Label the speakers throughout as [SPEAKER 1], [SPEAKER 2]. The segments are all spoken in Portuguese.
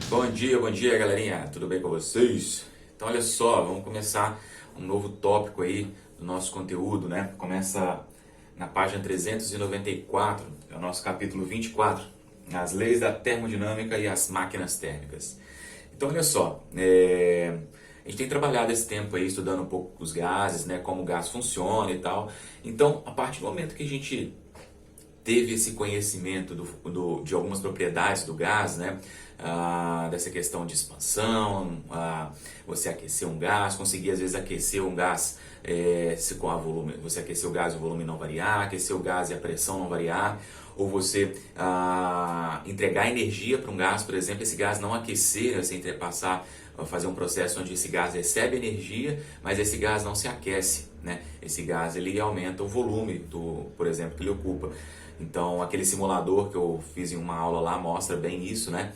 [SPEAKER 1] Bom dia, galerinha. Tudo bem com vocês? Então, olha só, vamos começar um novo tópico aí do nosso conteúdo, né? Começa na página 394, é o nosso capítulo 24, as leis da termodinâmica e as máquinas térmicas. Então, olha só, a gente tem trabalhado esse tempo aí estudando um pouco os gases, né? Como o gás funciona e tal. Então, a partir do momento que a gente teve esse conhecimento de algumas propriedades do gás, né? Dessa questão de expansão, você aquecer um gás, conseguir às vezes aquecer um gás se com a volume, você aquecer o gás e o volume não variar, aquecer o gás e a pressão não variar, ou você entregar energia para um gás, por exemplo, esse gás não aquecer, você fazer um processo onde esse gás recebe energia, mas esse gás não se aquece, né? Esse gás ele aumenta o volume por exemplo, que ele ocupa. Então, aquele simulador que eu fiz em uma aula lá mostra bem isso, né?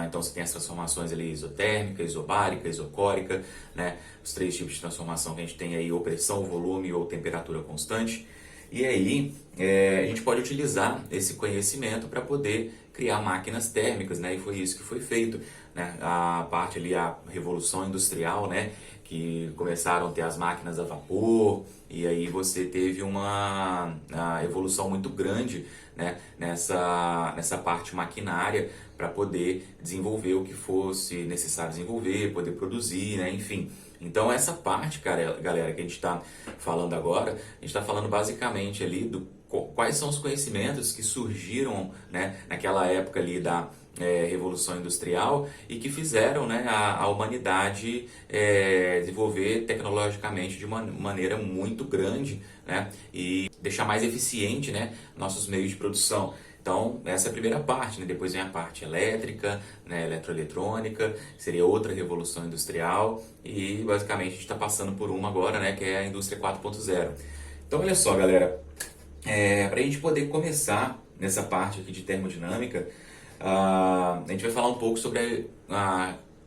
[SPEAKER 1] Então, você tem as transformações ali isotérmica, isobárica, isocórica, né? Os três tipos de transformação que a gente tem aí, ou pressão, volume ou temperatura constante. E aí, a gente pode utilizar esse conhecimento para poder criar máquinas térmicas, né? E foi isso que foi feito, né? A parte ali, a revolução industrial, né? Que começaram a ter as máquinas a vapor, e aí você teve uma evolução muito grande, né? nessa parte maquinária para poder desenvolver o que fosse necessário desenvolver, poder produzir, né? Enfim. Então essa parte, cara, galera, que a gente está falando agora, a gente está falando basicamente ali do quais são os conhecimentos que surgiram, né, naquela época ali da Revolução Industrial e que fizeram, né, a humanidade desenvolver tecnologicamente de uma maneira muito grande, né, e deixar mais eficiente, né, nossos meios de produção. Então, essa é a primeira parte, né? Depois vem a parte elétrica, né? Eletroeletrônica, seria outra revolução industrial e basicamente a gente está passando por uma agora, né? Que é a indústria 4.0. Então, olha só, galera, para a gente poder começar nessa parte aqui de termodinâmica, a gente vai falar um pouco sobre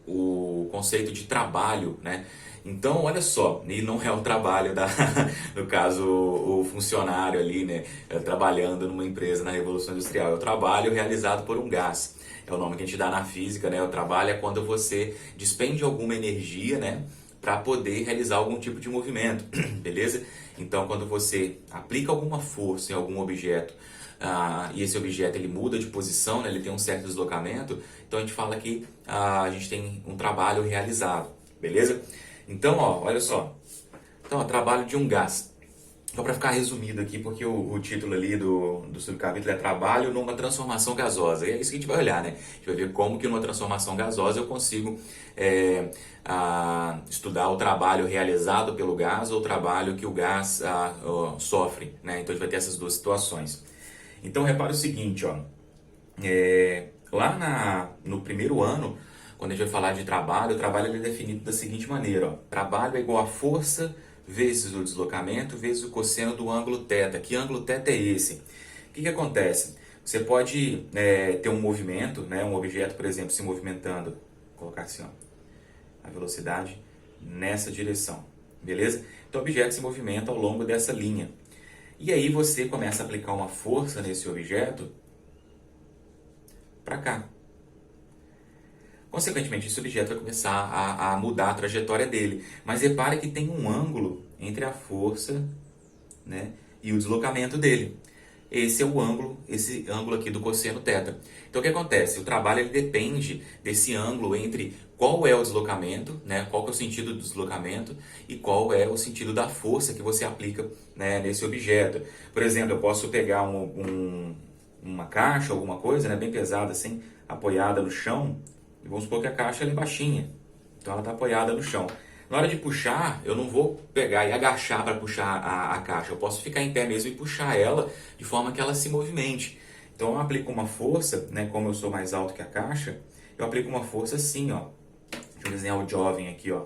[SPEAKER 1] o conceito de trabalho, né? Então, olha só, e não é o trabalho no caso, o funcionário ali, né, trabalhando numa empresa na Revolução Industrial, é o trabalho realizado por um gás. É o nome que a gente dá na física, né? O trabalho é quando você despende alguma energia, né, para poder realizar algum tipo de movimento, beleza? Então, quando você aplica alguma força em algum objeto, e esse objeto ele muda de posição, né, ele tem um certo deslocamento, então a gente fala que a gente tem um trabalho realizado, beleza? Então, ó, olha só. Então, ó, trabalho de um gás. Só para ficar resumido aqui, porque o título ali do subcapítulo é Trabalho numa transformação gasosa. E é isso que a gente vai olhar, né? A gente vai ver como que numa transformação gasosa eu consigo estudar o trabalho realizado pelo gás ou o trabalho que o gás sofre, né? Então a gente vai ter essas duas situações. Então repara o seguinte, ó. Lá no primeiro ano, quando a gente vai falar de trabalho, o trabalho ele é definido da seguinte maneira, ó. Trabalho é igual a força vezes o deslocamento vezes o cosseno do ângulo θ. Que ângulo θ é esse? O que acontece? Você pode ter um movimento, né, um objeto, por exemplo, se movimentando, vou colocar assim, ó, a velocidade nessa direção, beleza? Então o objeto se movimenta ao longo dessa linha. E aí você começa a aplicar uma força nesse objeto para cá. Consequentemente, esse objeto vai começar a mudar a trajetória dele. Mas repare que tem um ângulo entre a força, né, e o deslocamento dele. Esse ângulo aqui do cosseno θ. Então o que acontece? O trabalho ele depende desse ângulo entre qual é o deslocamento, né, qual que é o sentido do deslocamento e qual é o sentido da força que você aplica, né, nesse objeto. Por exemplo, eu posso pegar uma caixa, alguma coisa, né, bem pesada assim, apoiada no chão, e vamos supor que a caixa ela é baixinha, então ela está apoiada no chão. Na hora de puxar, eu não vou pegar e agachar para puxar a caixa. Eu posso ficar em pé mesmo e puxar ela de forma que ela se movimente. Então eu aplico uma força, né, como eu sou mais alto que a caixa, eu aplico uma força assim, ó. Deixa eu desenhar o jovem aqui, ó.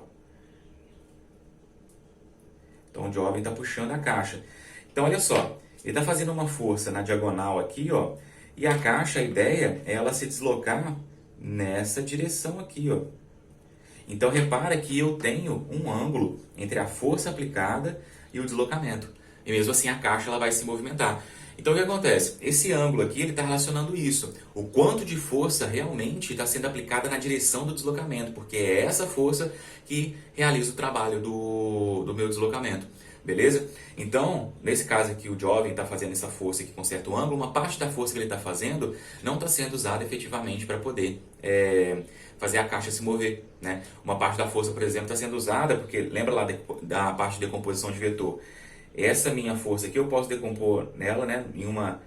[SPEAKER 1] Então o jovem está puxando a caixa. Então olha só, ele está fazendo uma força na diagonal aqui, ó. E a caixa, a ideia é ela se deslocar nessa direção aqui, ó. Então repara que eu tenho um ângulo entre a força aplicada e o deslocamento. E mesmo assim a caixa ela vai se movimentar. Então o que acontece? Esse ângulo aqui ele está relacionando isso. O quanto de força realmente está sendo aplicada na direção do deslocamento, porque é essa força que realiza o trabalho do meu deslocamento. Beleza? Então, nesse caso aqui, o jovem está fazendo essa força aqui com certo ângulo, uma parte da força que ele está fazendo não está sendo usada efetivamente para poder fazer a caixa se mover. Né? Uma parte da força, por exemplo, está sendo usada, porque lembra lá da parte de decomposição de vetor. Essa minha força aqui eu posso decompor nela, né, em uma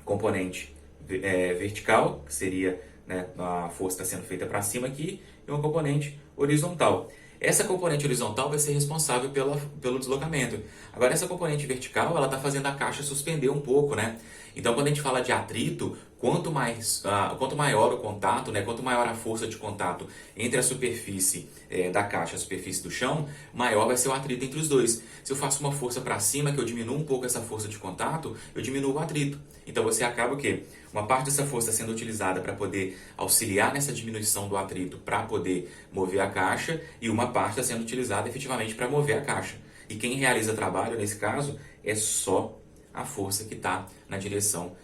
[SPEAKER 1] componente vertical, que seria, né, a força está sendo feita para cima aqui, e uma componente horizontal. Essa componente horizontal vai ser responsável pelo deslocamento. Agora, essa componente vertical, ela está fazendo a caixa suspender um pouco, né? Então, quando a gente fala de atrito, quanto maior o contato, né, quanto maior a força de contato entre a superfície da caixa e a superfície do chão, maior vai ser o atrito entre os dois. Se eu faço uma força para cima, que eu diminuo um pouco essa força de contato, eu diminuo o atrito. Então, você acaba o quê? Uma parte dessa força sendo utilizada para poder auxiliar nessa diminuição do atrito para poder mover a caixa e uma parte está sendo utilizada efetivamente para mover a caixa. E quem realiza trabalho, nesse caso, é só a força que está na direção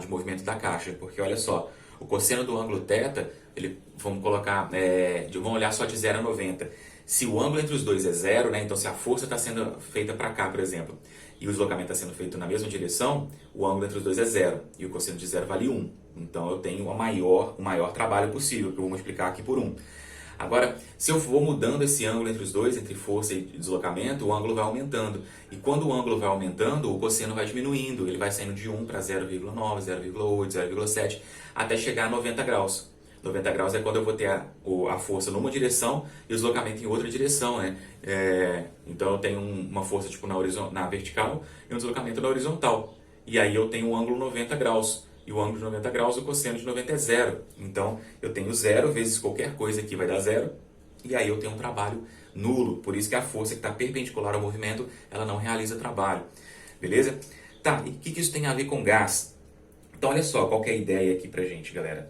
[SPEAKER 1] de movimento da caixa. Porque olha só, o cosseno do ângulo θ, vamos colocar, vamos olhar só de 0 a 90. Se o ângulo entre os dois é 0, né, então se a força está sendo feita para cá, por exemplo, e o deslocamento está sendo feito na mesma direção, o ângulo entre os dois é 0. E o cosseno de 0 vale 1. Então eu tenho o maior trabalho possível, que eu vou multiplicar aqui por 1. Agora, se eu vou mudando esse ângulo entre os dois, entre força e deslocamento, o ângulo vai aumentando. E quando o ângulo vai aumentando, o cosseno vai diminuindo. Ele vai saindo de 1 para 0,9, 0,8, 0,7, até chegar a 90 graus. 90 graus é quando eu vou ter a força numa direção e o deslocamento em outra direção, né? Então eu tenho uma força tipo na vertical e um deslocamento na horizontal. E aí eu tenho um ângulo 90 graus. E o ângulo de 90 graus, o cosseno de 90 é 0. Então, eu tenho 0 vezes qualquer coisa aqui vai dar 0. E aí eu tenho um trabalho nulo. Por isso que a força que está perpendicular ao movimento, ela não realiza trabalho. Beleza? Tá, e o que isso tem a ver com gás? Então, olha só, qual que é a ideia aqui pra gente, galera?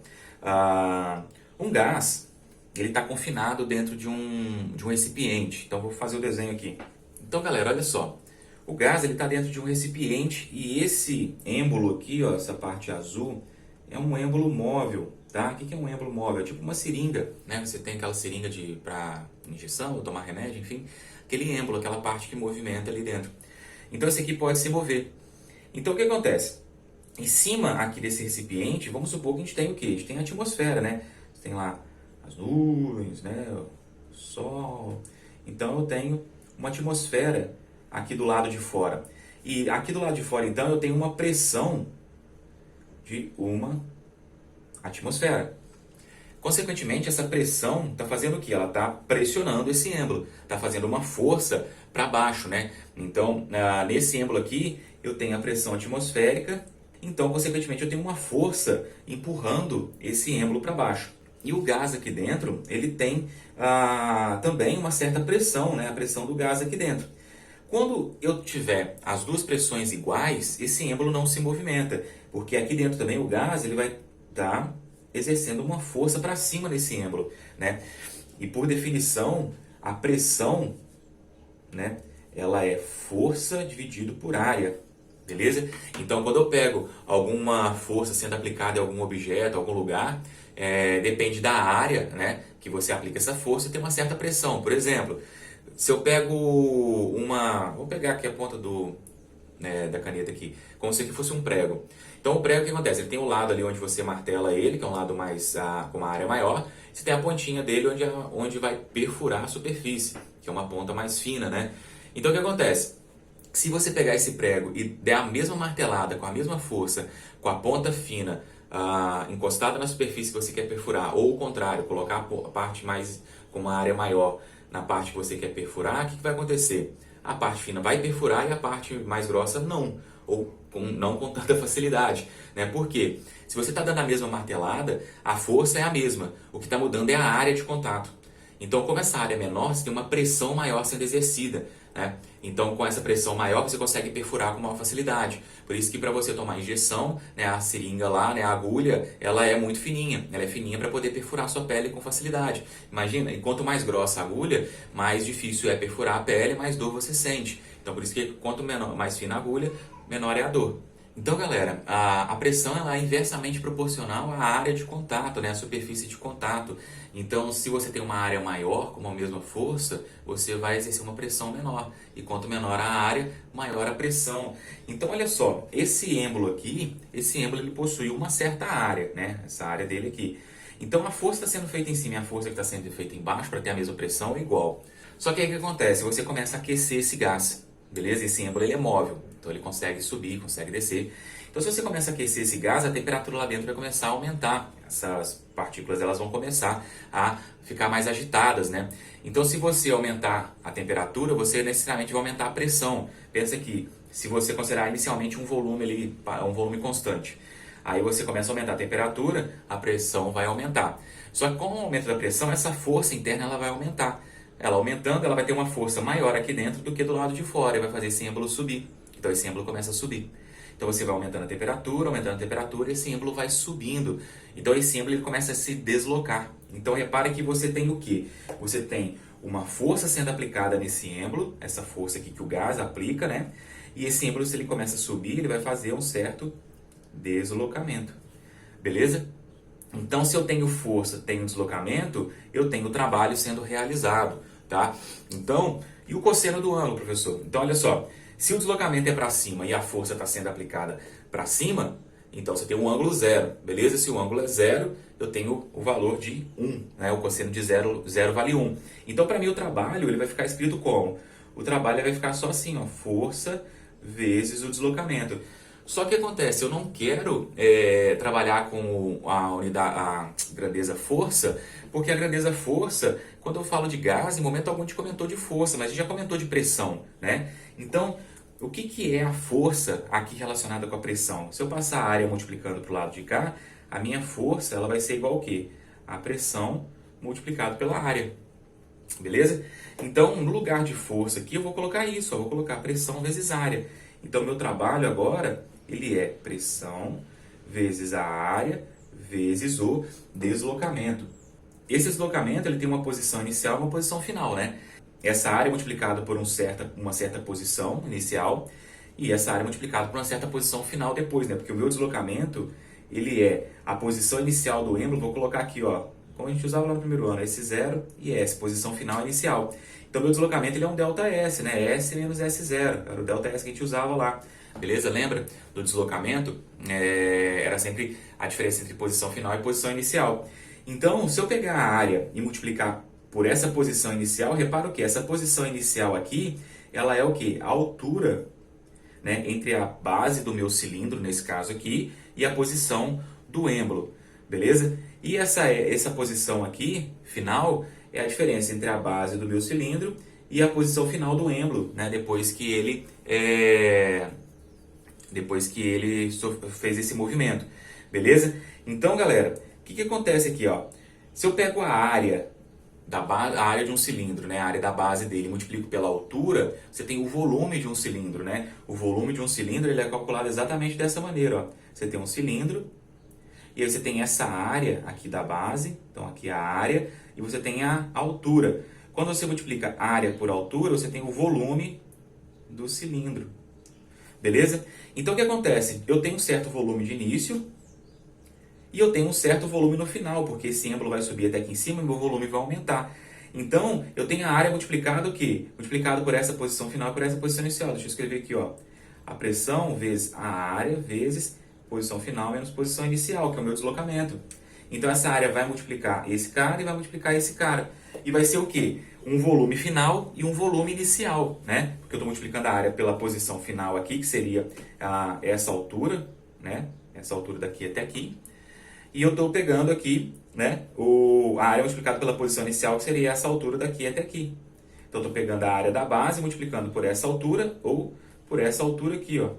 [SPEAKER 1] Um gás, ele está confinado dentro de um recipiente. Então, vou fazer o desenho aqui. Então, galera, olha só. O gás está dentro de um recipiente e esse êmbolo aqui, ó, essa parte azul, é um êmbolo móvel, tá? O que é um êmbolo móvel? É tipo uma seringa, né? Você tem aquela seringa para injeção ou tomar remédio, enfim. Aquele êmbolo, aquela parte que movimenta ali dentro. Então esse aqui pode se mover. Então o que acontece? Em cima aqui desse recipiente, vamos supor que a gente tem o quê? A gente tem a atmosfera, né? Você tem lá as nuvens, né? O sol. Então eu tenho uma atmosfera aqui do lado de fora. E aqui do lado de fora, então, eu tenho uma pressão de uma atmosfera. Consequentemente, essa pressão está fazendo o quê? Ela está pressionando esse êmbolo, está fazendo uma força para baixo, né? Então, nesse êmbolo aqui, eu tenho a pressão atmosférica, então, consequentemente, eu tenho uma força empurrando esse êmbolo para baixo. E o gás aqui dentro, ele tem também uma certa pressão, né? A pressão do gás aqui dentro. Quando eu tiver as duas pressões iguais, esse êmbolo não se movimenta, porque aqui dentro também o gás ele vai estar exercendo uma força para cima desse êmbolo, né? E por definição, a pressão, né, ela é força dividido por área, beleza? Então, quando eu pego alguma força sendo aplicada em algum objeto, algum lugar, depende da área, né, que você aplica essa força, tem uma certa pressão. Por exemplo, se eu pego vou pegar aqui a ponta da caneta aqui, como se aqui fosse um prego. Então o prego, o que acontece? Ele tem o lado ali onde você martela ele, que é um lado mais com uma área maior. Você tem a pontinha dele onde vai perfurar a superfície, que é uma ponta mais fina, né? Então o que acontece? Se você pegar esse prego e der a mesma martelada, com a mesma força, com a ponta fina encostada na superfície que você quer perfurar, ou o contrário, colocar a parte mais com uma área maior na parte que você quer perfurar, o que vai acontecer? A parte fina vai perfurar e a parte mais grossa não, ou não com tanta facilidade, né? Por quê? Se você está dando a mesma martelada, a força é a mesma, o que está mudando é a área de contato. Então, como essa área é menor, você tem uma pressão maior sendo exercida, né? Então, com essa pressão maior, você consegue perfurar com maior facilidade. Por isso que para você tomar injeção, né, a seringa lá, né, a agulha, ela é muito fininha. Ela é fininha para poder perfurar a sua pele com facilidade. Imagina, e quanto mais grossa a agulha, mais difícil é perfurar a pele, mais dor você sente. Então, por isso que quanto mais fina a agulha, menor é a dor. Então, galera, a pressão ela é inversamente proporcional à área de contato, né? A superfície de contato. Então, se você tem uma área maior, com a mesma força, você vai exercer uma pressão menor. E quanto menor a área, maior a pressão. Então, olha só, esse êmbolo aqui, esse êmbolo ele possui uma certa área, né? Essa área dele aqui. Então, a força está sendo feita em cima e a força que está sendo feita embaixo para ter a mesma pressão é igual. Só que aí o que acontece? Você começa a aquecer esse gás. Beleza? Esse êmbolo ele é móvel, então ele consegue subir, consegue descer. Então se você começa a aquecer esse gás, a temperatura lá dentro vai começar a aumentar. Essas partículas elas vão começar a ficar mais agitadas, né? Então se você aumentar a temperatura, você necessariamente vai aumentar a pressão. Pensa que se você considerar inicialmente um volume ali, um volume constante, aí você começa a aumentar a temperatura, a pressão vai aumentar. Só que com o aumento da pressão, essa força interna ela vai aumentar. Ela aumentando, ela vai ter uma força maior aqui dentro do que do lado de fora e vai fazer esse êmbolo subir. Então esse êmbolo começa a subir. Então você vai aumentando a temperatura e esse êmbolo vai subindo. Então esse êmbolo ele começa a se deslocar. Então repare que você tem o quê? Você tem uma força sendo aplicada nesse êmbolo, essa força aqui que o gás aplica, né? E esse êmbolo, se ele começa a subir, ele vai fazer um certo deslocamento. Beleza? Então, se eu tenho força, tenho deslocamento, eu tenho trabalho sendo realizado, tá? Então, e o cosseno do ângulo, professor? Então, olha só, se o deslocamento é para cima e a força está sendo aplicada para cima, então você tem um ângulo zero, beleza? Se o ângulo é zero, eu tenho o valor de 1, né? O cosseno de zero vale 1. Então, para mim, o trabalho ele vai ficar escrito como? O trabalho vai ficar só assim, ó, força vezes o deslocamento. Só que acontece, eu não quero trabalhar com a unidade, a grandeza força, porque a grandeza força, quando eu falo de gás, em momento algum a gente comentou de força, mas a gente já comentou de pressão, né? Então, o que é a força aqui relacionada com a pressão? Se eu passar a área multiplicando para o lado de cá, a minha força ela vai ser igual ao quê? A pressão multiplicado pela área. Beleza? Então, no lugar de força aqui, eu vou colocar isso, eu vou colocar pressão vezes área. Então, meu trabalho agora, ele é pressão vezes a área vezes o deslocamento. Esse deslocamento, ele tem uma posição inicial e uma posição final, né? Essa área multiplicada por uma certa posição inicial e essa área multiplicada por uma certa posição final depois, né? Porque o meu deslocamento, ele é a posição inicial do êmbolo, vou colocar aqui, ó, como a gente usava lá no primeiro ano, S0 e S, posição final inicial. Então, meu deslocamento ele é um ΔS, né? S menos S0, era o ΔS que a gente usava lá. Beleza? Lembra do deslocamento? Era sempre a diferença entre posição final e posição inicial. Então, se eu pegar a área e multiplicar por essa posição inicial, repara o que? Essa posição inicial aqui, ela é o que? A altura, né, entre a base do meu cilindro, nesse caso aqui, e a posição do êmbolo. Beleza? E essa posição aqui, final, é a diferença entre a base do meu cilindro e a posição final do êmbolo, né? Depois que ele fez esse movimento. Beleza? Então, galera, o que acontece aqui, ó? Se eu pego a área a área de um cilindro, né? A área da base dele, multiplico pela altura, você tem o volume de um cilindro, né? O volume de um cilindro ele é calculado exatamente dessa maneira, ó. Você tem um cilindro, e aí você tem essa área aqui da base, então aqui a área, e você tem a altura. Quando você multiplica área por altura, você tem o volume do cilindro. Beleza? Então o que acontece? Eu tenho um certo volume de início e eu tenho um certo volume no final, porque esse êmbolo vai subir até aqui em cima e meu volume vai aumentar. Então, eu tenho a área multiplicado o quê? Multiplicado por essa posição final e por essa posição inicial. Deixa eu escrever aqui, ó. A pressão vezes a área vezes posição final menos posição inicial, que é o meu deslocamento. Então, essa área vai multiplicar esse cara e vai multiplicar esse cara. E vai ser o quê? Um volume final e um volume inicial, né? Porque eu estou multiplicando a área pela posição final aqui, que seria essa altura, né? Essa altura daqui até aqui. E eu estou pegando aqui, né, a área multiplicada pela posição inicial, que seria essa altura daqui até aqui. Então, estou pegando a área da base, multiplicando por essa altura ou por essa altura aqui, ó.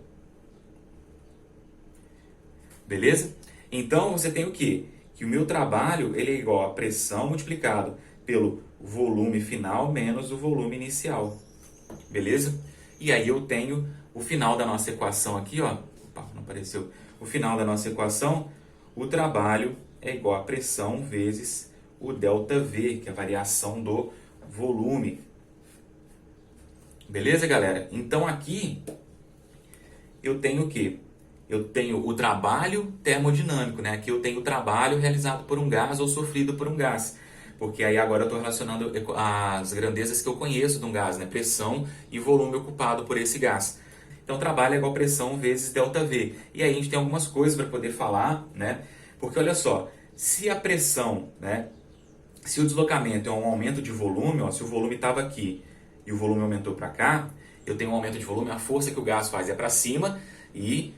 [SPEAKER 1] Beleza? Então, você tem o quê? Que o meu trabalho ele é igual a pressão multiplicado pelo volume final menos o volume inicial. Beleza? E aí eu tenho o final da nossa equação aqui, ó. Opa, não apareceu. O final da nossa equação, o trabalho é igual a pressão vezes o ΔV, que é a variação do volume. Beleza, galera? Então aqui eu tenho o quê? Eu tenho o trabalho termodinâmico, né? Aqui eu tenho o trabalho realizado por um gás ou sofrido por um gás. Porque aí agora eu estou relacionando as grandezas que eu conheço de um gás, né? Pressão e volume ocupado por esse gás. Então trabalho é igual pressão vezes ΔV. E aí a gente tem algumas coisas para poder falar, né? Porque olha só, se a pressão, né? Se o deslocamento é um aumento de volume, ó, se o volume estava aqui e o volume aumentou para cá, eu tenho um aumento de volume, a força que o gás faz é para cima e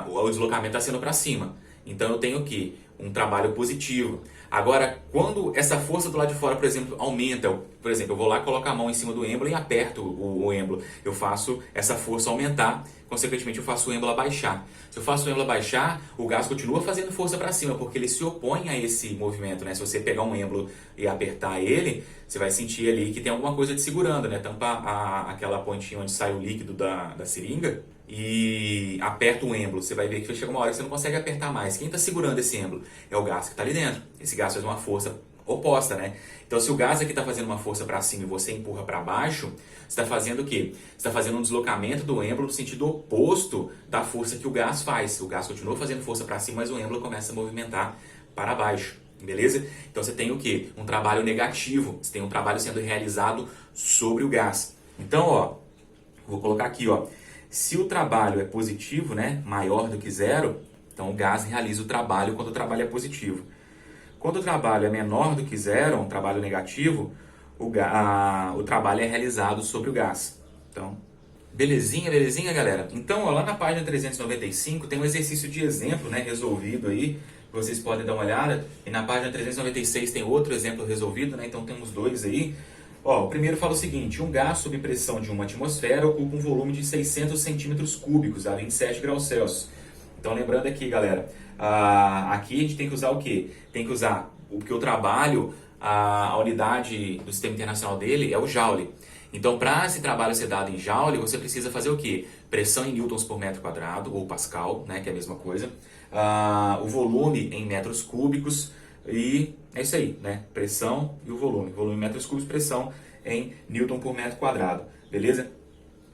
[SPEAKER 1] o deslocamento está sendo para cima. Então eu tenho aqui um trabalho positivo. Agora, quando essa força do lado de fora, por exemplo, aumenta, por exemplo, eu vou lá, coloco a mão em cima do êmbolo e aperto o êmbolo, eu faço essa força aumentar, consequentemente eu faço o êmbolo abaixar. Se eu faço o êmbolo abaixar, o gás continua fazendo força para cima, porque ele se opõe a esse movimento, né? Se você pegar um êmbolo e apertar ele, você vai sentir ali que tem alguma coisa te segurando, né? Tampa aquela pontinha onde sai o líquido da seringa e aperta o êmbolo, você vai ver que chega uma hora que você não consegue apertar mais. Quem está segurando esse êmbolo? É o gás que está ali dentro. Esse gás faz uma força oposta, né? Então, se o gás aqui está fazendo uma força para cima e você empurra para baixo, você está fazendo o quê? Você está fazendo um deslocamento do êmbolo no sentido oposto da força que o gás faz. O gás continua fazendo força para cima, mas o êmbolo começa a movimentar para baixo. Beleza? Então, você tem o quê? Um trabalho negativo. Você tem um trabalho sendo realizado sobre o gás. Então, ó, vou colocar aqui, ó. Se o trabalho é positivo, né, maior do que zero, então o gás realiza o trabalho quando o trabalho é positivo. Quando o trabalho é menor do que zero, um trabalho negativo, o trabalho é realizado sobre o gás. Então, belezinha, galera? Então, ó, lá na página 395 tem um exercício de exemplo, né, resolvido aí, que vocês podem dar uma olhada. E na página 396 tem outro exemplo resolvido, né? Então temos dois aí. Ó, o primeiro fala o seguinte: um gás sob pressão de uma atmosfera ocupa um volume de 600 centímetros cúbicos a 27 graus Celsius. Então, lembrando aqui, galera, aqui a gente tem que usar o quê? Tem que usar, porque o trabalho, a unidade do sistema internacional dele é o Joule. Então, para esse trabalho ser dado em Joule, você precisa fazer o quê? Pressão em newtons por metro quadrado, ou Pascal, né, que é a mesma coisa. O volume em metros cúbicos. E é isso aí, né? Pressão e o volume. Volume em metros cúbicos, pressão em newton por metro quadrado. Beleza?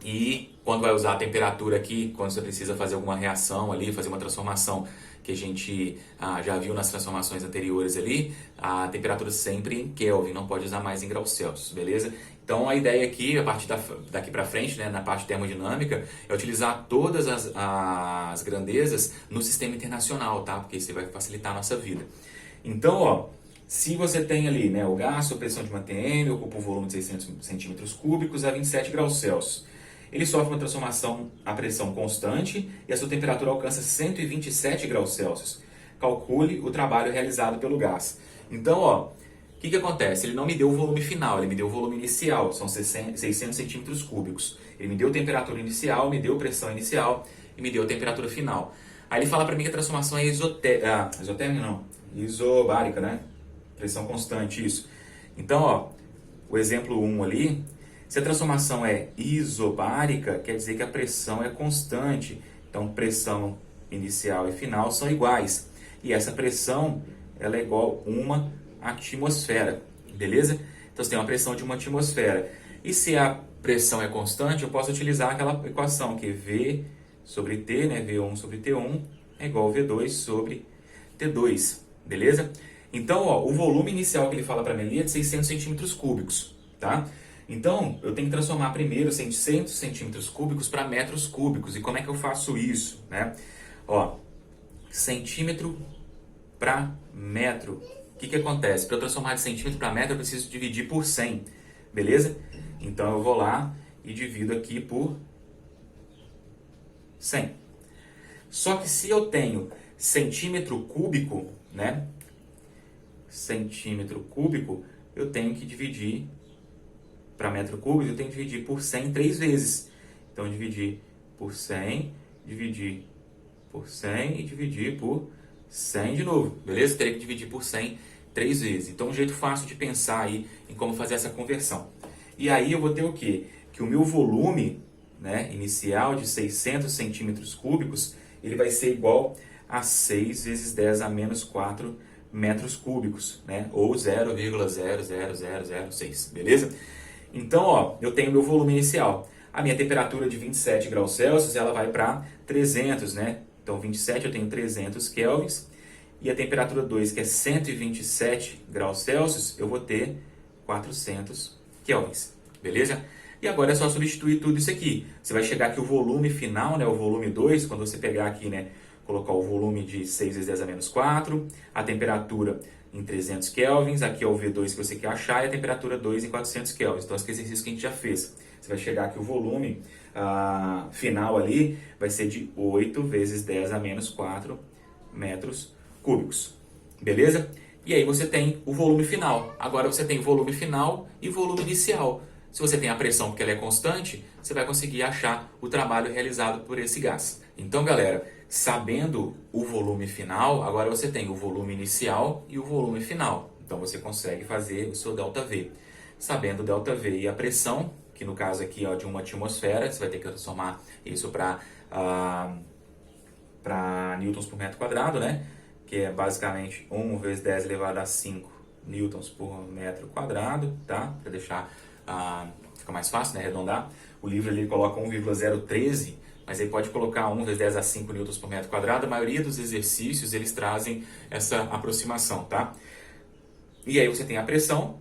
[SPEAKER 1] E quando vai usar a temperatura aqui, quando você precisa fazer alguma reação ali, fazer uma transformação que a gente já viu nas transformações anteriores ali, a temperatura sempre em Kelvin, não pode usar mais em graus Celsius, beleza? Então a ideia aqui, a partir daqui para frente, né, na parte termodinâmica, é utilizar todas as grandezas no sistema internacional, tá? Porque isso vai facilitar a nossa vida. Então, ó, se você tem ali, né, o gás sob pressão de uma atm, ocupa um volume de 600 centímetros cúbicos a 27 graus Celsius. Ele sofre uma transformação a pressão constante e a sua temperatura alcança 127 graus Celsius. Calcule o trabalho realizado pelo gás. Então, ó, o que acontece? Ele não me deu o volume final, ele me deu o volume inicial, são 600 centímetros cúbicos. Ele me deu temperatura inicial, me deu pressão inicial e me deu temperatura final. Aí ele fala para mim que a transformação é isotérmica, não, isobárica, né? Pressão constante, isso. Então, ó, o exemplo 1 ali, se a transformação é isobárica, quer dizer que a pressão é constante. Então, pressão inicial e final são iguais. E essa pressão, ela é igual a uma atmosfera, beleza? Então, você tem uma pressão de uma atmosfera. E se a pressão é constante, eu posso utilizar aquela equação que é V sobre T, né? V1 sobre T1 é igual a V2 sobre T2, beleza? Então, ó, o volume inicial que ele fala para mim ali é de 600 centímetros cúbicos, tá? Então, eu tenho que transformar primeiro 600 centímetros cúbicos para metros cúbicos. E como é que eu faço isso, né? Ó, centímetro para metro. O que acontece? Para eu transformar de centímetro para metro, eu preciso dividir por 100, beleza? Então, eu vou lá e divido aqui por 100. Só que se eu tenho centímetro cúbico, né? Centímetro cúbico, eu tenho que dividir para metro cúbico, eu tenho que dividir por 100 3 vezes. Então, dividir por 100, dividir por 100 e dividir por 100 de novo, beleza? Teria que dividir por 100 3 vezes. Então, um jeito fácil de pensar aí em como fazer essa conversão. E aí eu vou ter o quê? Que o meu volume, né, inicial de 600 centímetros cúbicos, ele vai ser igual a 6 vezes 10 a menos 4 metros cúbicos, né? Ou 0,00006, beleza? Então, ó, eu tenho meu volume inicial. A minha temperatura de 27 graus Celsius, ela vai para 300, né? Então 27 eu tenho 300 kelvins. E a temperatura 2, que é 127 graus Celsius, eu vou ter 400 kelvins, beleza? E agora é só substituir tudo isso aqui. Você vai chegar aqui o volume final, né, o volume 2, quando você pegar aqui, né, colocar o volume de 6 vezes 10 a menos 4, a temperatura em 300 kelvins, aqui é o V2 que você quer achar, e a temperatura 2 em 400 kelvins. Então, esse exercício que a gente já fez. Você vai chegar aqui o volume final ali, vai ser de 8 vezes 10 a menos 4 metros cúbicos, beleza? E aí você tem o volume final. Agora você tem volume final e volume inicial. Se você tem a pressão porque ela é constante, você vai conseguir achar o trabalho realizado por esse gás. Então, galera, sabendo o volume final, agora você tem o volume inicial e o volume final. Então você consegue fazer o seu ΔV. Sabendo o ΔV e a pressão, que no caso aqui ó, de uma atmosfera, você vai ter que transformar isso para newtons por metro quadrado, né? Que é basicamente 1 vezes 10 elevado a 5 newtons por metro quadrado, tá? Para deixar fica mais fácil, né? Arredondar. O livro ele coloca 1,013, mas aí pode colocar 1 vezes 10 a 5 newtons por metro quadrado. A maioria dos exercícios eles trazem essa aproximação, tá? E aí você tem a pressão,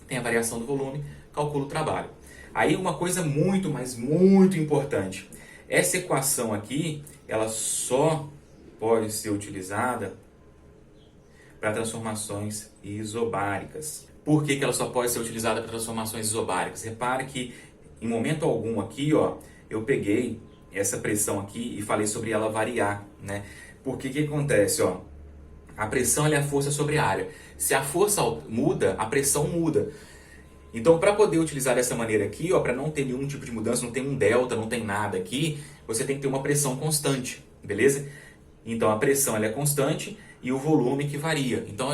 [SPEAKER 1] tem a variação do volume, calcula o trabalho. Aí uma coisa muito, mas muito importante. Essa equação aqui, ela só pode ser utilizada para transformações isobáricas. Por que ela só pode ser utilizada para transformações isobáricas? Repare que em momento algum aqui, ó, eu peguei essa pressão aqui e falei sobre ela variar, né? Porque que acontece, ó? A pressão é a força sobre a área. Se a força muda, a pressão muda. Então, para poder utilizar dessa maneira aqui, ó, para não ter nenhum tipo de mudança, não tem um delta, não tem nada aqui, você tem que ter uma pressão constante, beleza? Então, a pressão ela é constante e o volume que varia. Então,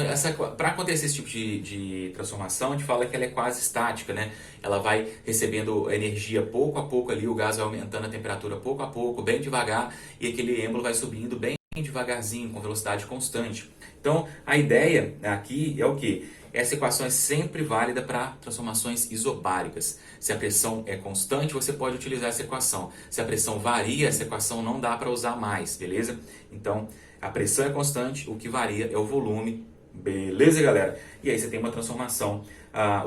[SPEAKER 1] para acontecer esse tipo de transformação, a gente fala que ela é quase estática, né? Ela vai recebendo energia pouco a pouco ali, o gás vai aumentando a temperatura pouco a pouco, bem devagar, e aquele êmbolo vai subindo bem devagarzinho, com velocidade constante. Então, a ideia aqui é o quê? Essa equação é sempre válida para transformações isobáricas. Se a pressão é constante, você pode utilizar essa equação. Se a pressão varia, essa equação não dá para usar mais, beleza? Então, a pressão é constante, o que varia é o volume, beleza, galera? E aí você tem uma transformação,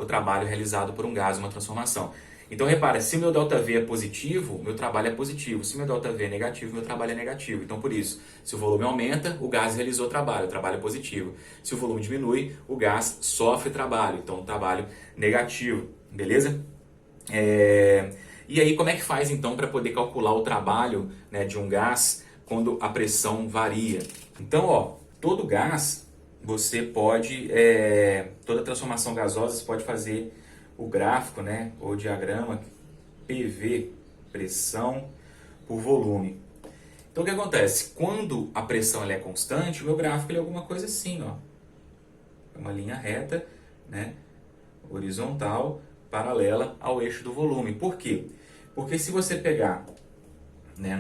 [SPEAKER 1] o trabalho realizado por um gás, uma transformação. Então, repara, se o meu ΔV é positivo, o meu trabalho é positivo. Se o meu ΔV é negativo, o meu trabalho é negativo. Então, por isso, se o volume aumenta, o gás realizou o trabalho é positivo. Se o volume diminui, o gás sofre trabalho, então o trabalho negativo, beleza? E aí, como é que faz, então, para poder calcular o trabalho, né, de um gás quando a pressão varia? Então, ó, todo gás, você pode, toda transformação gasosa, você pode fazer o gráfico, né, ou diagrama PV, pressão por volume. Então o que acontece? Quando a pressão ela é constante, o meu gráfico ele é alguma coisa assim, ó. É uma linha reta, né, horizontal, paralela ao eixo do volume. Por quê? Porque se você pegar, né,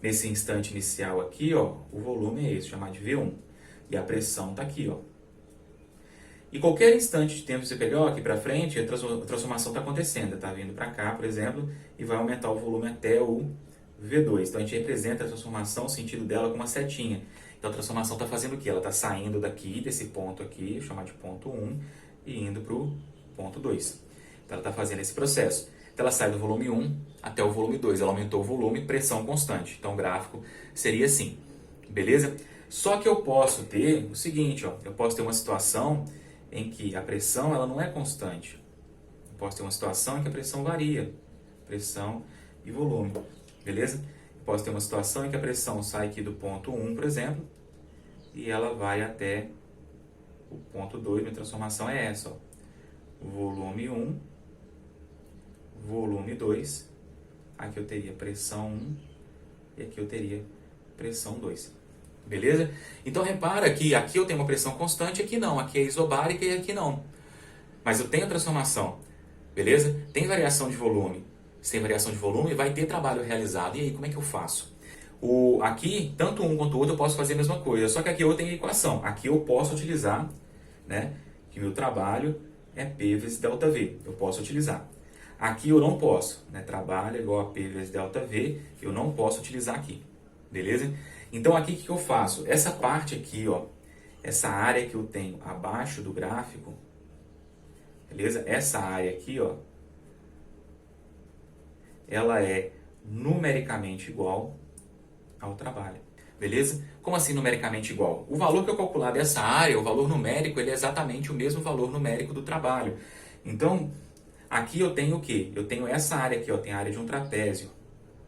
[SPEAKER 1] nesse instante inicial aqui, ó, o volume é esse, chamado de V1. E a pressão está aqui, ó. E qualquer instante de tempo que você pegar aqui para frente, a transformação está acontecendo. Está vindo para cá, por exemplo, e vai aumentar o volume até o V2. Então a gente representa a transformação, o sentido dela com uma setinha. Então a transformação está fazendo o quê? Ela está saindo daqui, desse ponto aqui, chamado de ponto 1, e indo para o ponto 2. Então ela está fazendo esse processo. Então ela sai do volume 1 até o volume 2. Ela aumentou o volume, pressão constante. Então o gráfico seria assim. Beleza? Só que eu posso ter o seguinte, ó, eu posso ter uma situação em que a pressão ela não é constante. Eu posso ter uma situação em que a pressão varia, pressão e volume, beleza? Eu posso ter uma situação em que a pressão sai aqui do ponto 1, por exemplo, e ela vai até o ponto 2, minha transformação é essa, ó. Volume 1, volume 2, aqui eu teria pressão 1 e aqui eu teria pressão 2. Beleza? Então repara que aqui eu tenho uma pressão constante, aqui não, aqui é isobárica e aqui não. Mas eu tenho transformação, beleza? Tem variação de volume. Se tem variação de volume, vai ter trabalho realizado. E aí, como é que eu faço? Aqui, tanto um quanto o outro, eu posso fazer a mesma coisa. Só que aqui eu tenho equação. Aqui eu posso utilizar, né, que meu trabalho é P vezes ΔV. Eu posso utilizar. Aqui eu não posso, né? Trabalho igual a P vezes ΔV, eu não posso utilizar aqui, beleza? Então aqui o que eu faço? Essa parte aqui, ó, essa área que eu tenho abaixo do gráfico, beleza? Essa área aqui, ó, ela é numericamente igual ao trabalho, beleza? Como assim numericamente igual? O valor que eu calcular dessa área, o valor numérico, ele é exatamente o mesmo valor numérico do trabalho. Então, aqui eu tenho o quê? Eu tenho essa área aqui, ó, tem a área de um trapézio,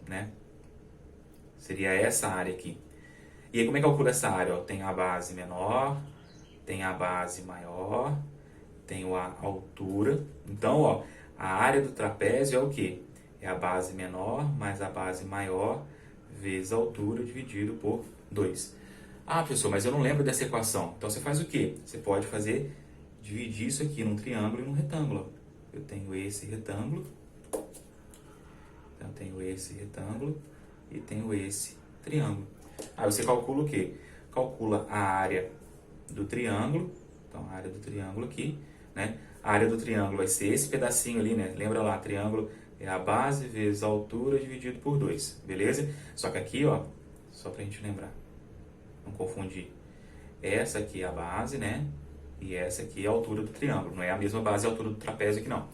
[SPEAKER 1] né? Seria essa área aqui. E aí como é que eu calculo essa área? Ó, tem a base menor, tem a base maior, tenho a altura. Então, ó, a área do trapézio é o quê? É a base menor mais a base maior vezes a altura dividido por 2. Ah, professor, mas eu não lembro dessa equação. Então você faz o quê? Você pode fazer, dividir isso aqui num triângulo e num retângulo. Eu tenho esse retângulo, então eu tenho esse retângulo e tenho esse triângulo. Aí você calcula o quê? Calcula a área do triângulo, então a área do triângulo aqui, né? A área do triângulo vai ser esse pedacinho ali, né? Lembra lá, triângulo é a base vezes a altura dividido por 2, beleza? Só que aqui, ó, só pra gente lembrar, não confundir. Essa aqui é a base, né? E essa aqui é a altura do triângulo, não é a mesma base e a altura do trapézio aqui não.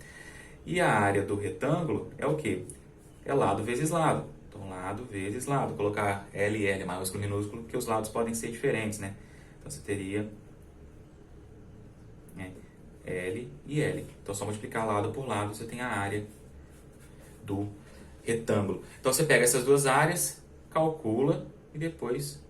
[SPEAKER 1] E a área do retângulo é o quê? É lado vezes lado. Então, lado vezes lado. Vou colocar L e L, maiúsculo e minúsculo, porque os lados podem ser diferentes, né? Então, você teria, né, L e L. Então, só multiplicar lado por lado, você tem a área do retângulo. Então, você pega essas duas áreas, calcula e depois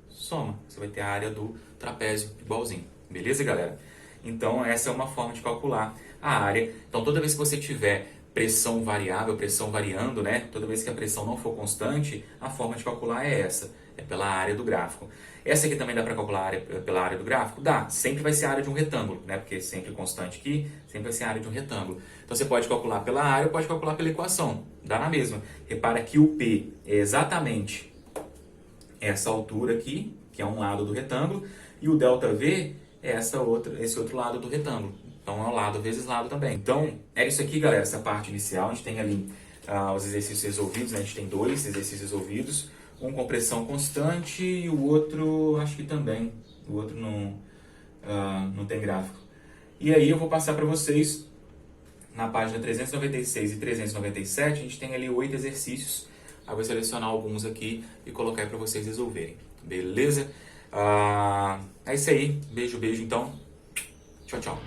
[SPEAKER 1] soma. Você vai ter a área do trapézio igualzinho. Beleza, galera? Então, essa é uma forma de calcular a área. Então, toda vez que você tiver pressão variável, pressão variando, né? Toda vez que a pressão não for constante, a forma de calcular é essa, é pela área do gráfico. Essa aqui também dá para calcular a área, pela área do gráfico? Dá, sempre vai ser a área de um retângulo, né? Porque sempre constante aqui, sempre vai ser a área de um retângulo. Então você pode calcular pela área ou pode calcular pela equação, dá na mesma. Repara que o P é exatamente essa altura aqui, que é um lado do retângulo, e o ΔV é esse outro lado do retângulo. Então, é um lado vezes lado também. Então, é isso aqui, galera, essa parte inicial. A gente tem ali os exercícios resolvidos, né? A gente tem 2 exercícios resolvidos. Um com pressão constante e o outro, acho que também. O outro não tem gráfico. E aí eu vou passar para vocês, na página 396 e 397, a gente tem ali 8 exercícios. Aí eu vou selecionar alguns aqui e colocar para vocês resolverem. Beleza? É isso aí. Beijo, beijo, então. Tchau, tchau.